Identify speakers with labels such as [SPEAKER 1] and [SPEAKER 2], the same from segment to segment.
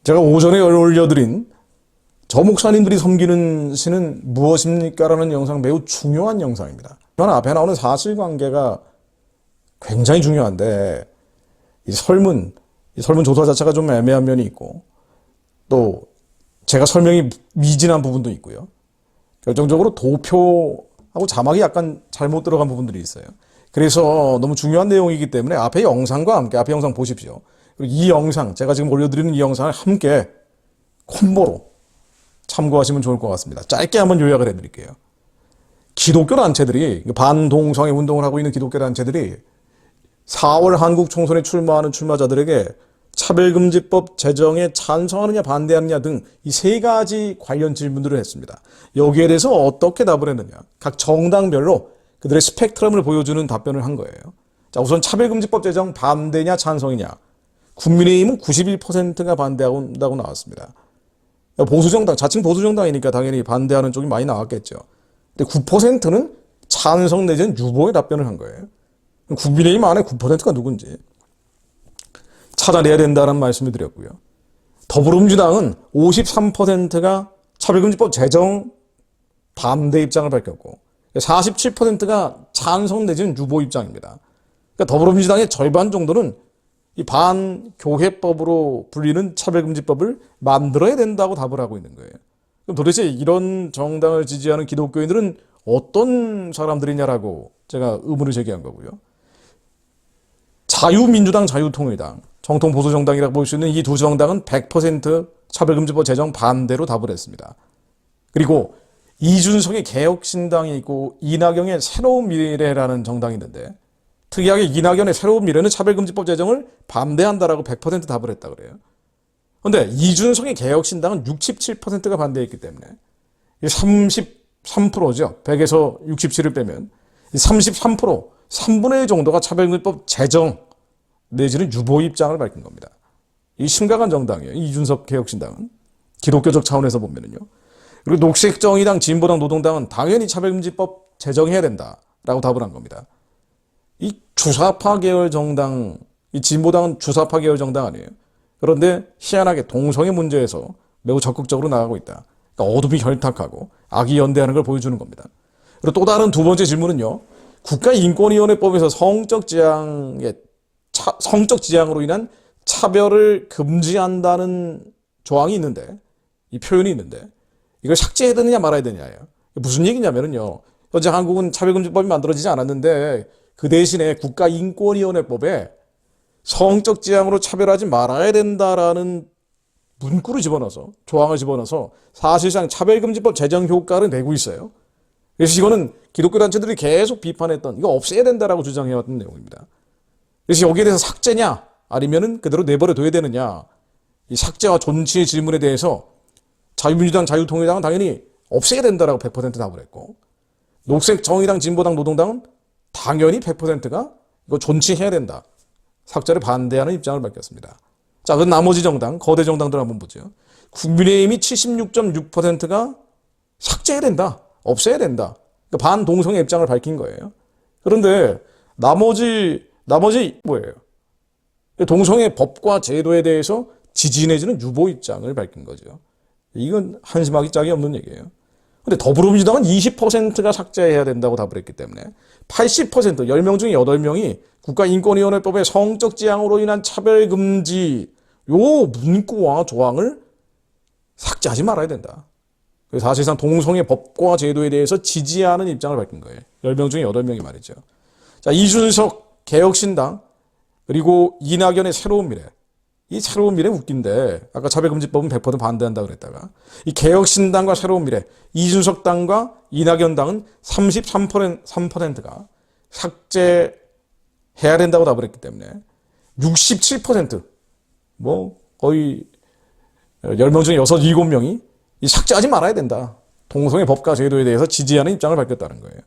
[SPEAKER 1] 제가 오전에 올려드린 저 목사님들이 섬기는 신은 무엇입니까? 라는 영상, 매우 중요한 영상입니다. 앞에 나오는 사실관계가 굉장히 중요한데 이 설문 조사 자체가 좀 애매한 면이 있고, 또 제가 설명이 미진한 부분도 있고요. 결정적으로 도표하고 자막이 약간 잘못 들어간 부분들이 있어요. 그래서 너무 중요한 내용이기 때문에 앞에 영상과 함께, 앞에 영상 보십시오. 그리고 이 영상, 제가 지금 올려드리는 이 영상을 함께 콤보로 참고하시면 좋을 것 같습니다. 짧게 한번 요약을 해드릴게요. 기독교 단체들이, 반동성애 운동을 하고 있는 기독교 단체들이 4월 한국 총선에 출마하는 출마자들에게 차별금지법 제정에 찬성하느냐 반대하느냐 등 이 세 가지 관련 질문들을 했습니다. 여기에 대해서 어떻게 답을 했느냐, 각 정당별로 그들의 스펙트럼을 보여주는 답변을 한 거예요. 자, 우선 차별금지법 제정 반대냐 찬성이냐. 국민의힘은 91%가 반대한다고 나왔습니다. 보수정당, 자칭 보수정당이니까 당연히 반대하는 쪽이 많이 나왔겠죠. 근데 9%는 찬성 내지는 유보의 답변을 한 거예요. 국민의힘 안에 9%가 누군지 찾아내야 된다는 말씀을 드렸고요. 더불어민주당은 53%가 차별금지법 제정 반대 입장을 밝혔고 47%가 찬성 내지는 유보 입장입니다. 그러니까 더불어민주당의 절반 정도는 이 반교회법으로 불리는 차별금지법을 만들어야 된다고 답을 하고 있는 거예요. 그럼 도대체 이런 정당을 지지하는 기독교인들은 어떤 사람들이냐라고 제가 의문을 제기한 거고요. 자유민주당, 자유통일당, 정통 보수정당이라고 볼 수 있는 이 두 정당은 100% 차별금지법 제정 반대로 답을 했습니다. 그리고 이준석의 개혁신당이 있고 이낙연의 새로운 미래라는 정당이 있는데, 특이하게 이낙연의 새로운 미래는 차별금지법 제정을 반대한다라고 100% 답을 했다 그래요. 그런데 이준석의 개혁신당은 67%가 반대했기 때문에 33%죠. 100에서 67을 빼면 33%, 3분의 1 정도가 차별금지법 제정 내지는 유보 입장을 밝힌 겁니다. 이 심각한 정당이에요. 이준석 개혁신당은 기독교적 차원에서 보면은요. 그리고 녹색정의당, 진보당, 노동당은 당연히 차별금지법 제정해야 된다라고 답을 한 겁니다. 이 주사파 계열 정당, 이 진보당은 주사파 계열 정당 아니에요. 그런데 희한하게 동성애 문제에서 매우 적극적으로 나가고 있다. 그러니까 어둠이 혈탁하고 악이 연대하는 걸 보여주는 겁니다. 그리고 또 다른 두 번째 질문은요. 국가인권위원회법에서 성적 지향으로 인한 차별을 금지한다는 조항이 있는데, 이 표현이 있는데, 이걸 삭제해야 되느냐 말아야 되느냐예요. 무슨 얘기냐면요. 현재 한국은 차별금지법이 만들어지지 않았는데 그 대신에 국가인권위원회법에 성적 지향으로 차별하지 말아야 된다라는 문구를 집어넣어서, 조항을 집어넣어서 사실상 차별금지법 제정 효과를 내고 있어요. 그래서 이거는 기독교 단체들이 계속 비판했던, 이거 없애야 된다라고 주장해왔던 내용입니다. 그래서 여기에 대해서 삭제냐 아니면은 그대로 내버려 둬야 되느냐, 이 삭제와 존치의 질문에 대해서 자유민주당, 자유통일당은 당연히 없애야 된다라고 100% 답을 했고, 녹색정의당, 진보당, 노동당은 당연히 100%가 이거 존치해야 된다, 삭제를 반대하는 입장을 밝혔습니다. 자, 그 나머지 정당, 거대 정당들 한번 보죠. 국민의힘이 76.6%가 삭제해야 된다, 없애야 된다, 그러니까 반동성애 입장을 밝힌 거예요. 그런데 나머지 뭐예요? 동성애 법과 제도에 대해서 지지 내지는 유보 입장을 밝힌 거죠. 이건 한심하기 짝이 없는 얘기예요. 근데 더불어민주당은 20%가 삭제해야 된다고 답을 했기 때문에 80%, 10명 중에 8명이 국가인권위원회법의 성적 지향으로 인한 차별금지 요 문구와 조항을 삭제하지 말아야 된다. 그래서 사실상 동성애 법과 제도에 대해서 지지하는 입장을 밝힌 거예요. 10명 중에 8명이 말이죠. 자, 이준석 개혁신당, 그리고 이낙연의 새로운 미래. 이 새로운 미래 웃긴데, 아까 차별금지법은 100% 반대한다고 그랬다가, 이 개혁신당과 새로운 미래, 이준석 당과 이낙연 당은 33%가 삭제해야 된다고 답을 했기 때문에 67%, 거의 10명 중에 6, 7명이 이 삭제하지 말아야 된다, 동성애 법과 제도에 대해서 지지하는 입장을 밝혔다는 거예요.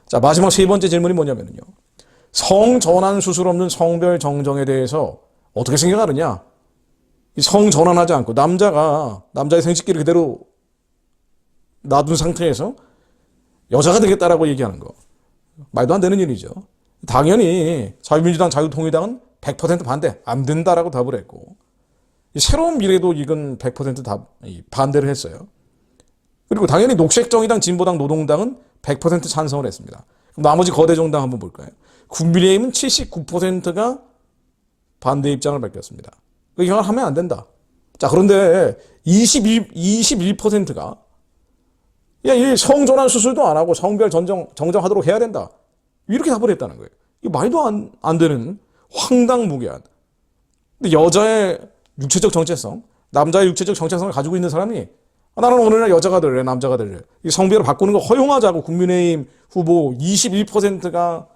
[SPEAKER 1] 자, 마지막 세 번째 질문이 뭐냐면요. 성전환 수술 없는 성별 정정에 대해서 어떻게 생각하느냐? 이 성전환하지 않고 남자의 생식기를 그대로 놔둔 상태에서 여자가 되겠다라고 얘기하는 거. 말도 안 되는 일이죠. 당연히 자유민주당, 자유통일당은 100% 반대, 안 된다라고 답을 했고, 새로운 미래도 이건 100% 반대를 했어요. 그리고 당연히 녹색정의당, 진보당, 노동당은 100% 찬성을 했습니다. 그럼 나머지 거대 정당 한번 볼까요? 국민의힘은 79%가 반대 입장을 밝혔습니다. 이걸 하면 안 된다. 자, 그런데 21%가 이 성전환 수술도 안 하고 성별 정정하도록 해야 된다. 이렇게 답을 했다는 거예요. 이 말도 안 되는 황당무계한. 근데 여자의 육체적 정체성, 남자의 육체적 정체성을 가지고 있는 사람이 나는 오늘날 여자가 될래, 남자가 될래. 이 성별을 바꾸는 거 허용하자고 국민의힘 후보 21%가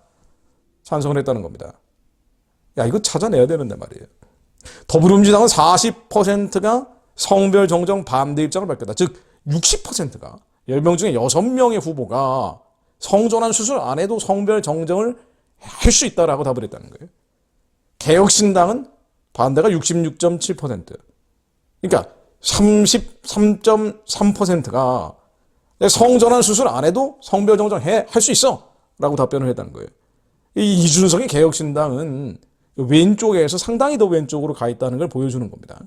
[SPEAKER 1] 찬성을 했다는 겁니다. 야, 이거 찾아내야 되는데 말이에요. 더불어민주당은 40%가 성별 정정 반대 입장을 밝혔다. 즉 60%가 10명 중에 6명의 후보가 성전환 수술 안 해도 성별 정정을 할 수 있다라고 답을 했다는 거예요. 개혁신당은 반대가 66.7%. 그러니까 33.3%가 성전환 수술 안 해도 성별 정정 할 수 있어 라고 답변을 했다는 거예요. 이 이준석의 개혁신당은 왼쪽에서 상당히 더 왼쪽으로 가 있다는 걸 보여주는 겁니다.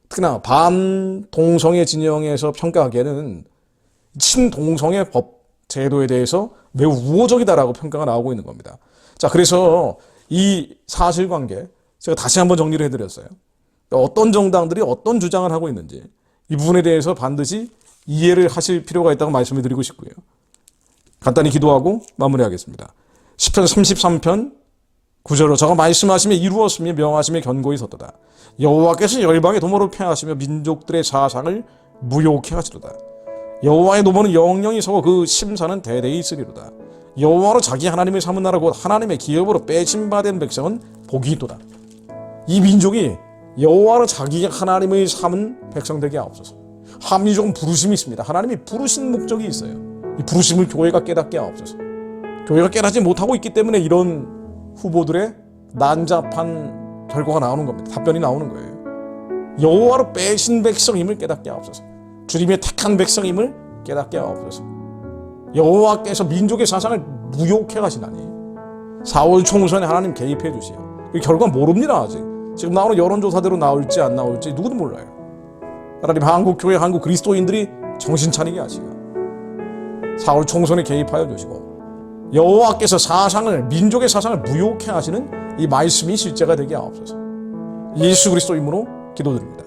[SPEAKER 1] 특히나 반동성애 진영에서 평가하기에는 친동성애 법 제도에 대해서 매우 우호적이다라고 평가가 나오고 있는 겁니다. 자, 그래서 이 사실관계 제가 다시 한번 정리를 해드렸어요. 어떤 정당들이 어떤 주장을 하고 있는지 이 부분에 대해서 반드시 이해를 하실 필요가 있다고 말씀을 드리고 싶고요. 간단히 기도하고 마무리하겠습니다. 시편 33편 9절로 저가 말씀하시며 이루었으며 명하시며 견고히 섰도다. 여호와께서 열방의 도모를 폐하시며 민족들의 사상을 무욕케 하시도다. 여호와의 노모는 영영이 서고 그 심사는 대대히 있으리로다. 여호와로 자기 하나님을 삼은 나라 곧 하나님의 기업으로 빼짐받은 백성은 복이 있도다. 이 민족이 여호와로 자기 하나님을 삼은 백성 되게 하옵소서. 합리적인 부르심이 있습니다. 하나님이 부르신 목적이 있어요. 이 부르심을 교회가 깨닫게 하옵소서. 교회가 깨닫지 못하고 있기 때문에 이런 후보들의 난잡한 결과가 나오는 겁니다. 답변이 나오는 거예요. 여호와로 빼신 백성임을 깨닫게 하옵소서. 주님의 택한 백성임을 깨닫게 하옵소서. 여호와께서 민족의 사상을 무욕해 가시나니 4월 총선에 하나님 개입해 주시오. 이 결과 모릅니다. 아직. 지금 나오는 여론조사대로 나올지 안 나올지 누구도 몰라요. 하나님 한국교회, 한국 그리스도인들이 정신 차리게 하시고 4월 총선에 개입하여 주시고 여호와께서 민족의 사상을 무욕해 하시는 이 말씀이 실제가 되게 하옵소서. 예수 그리스도 이름으로 기도드립니다.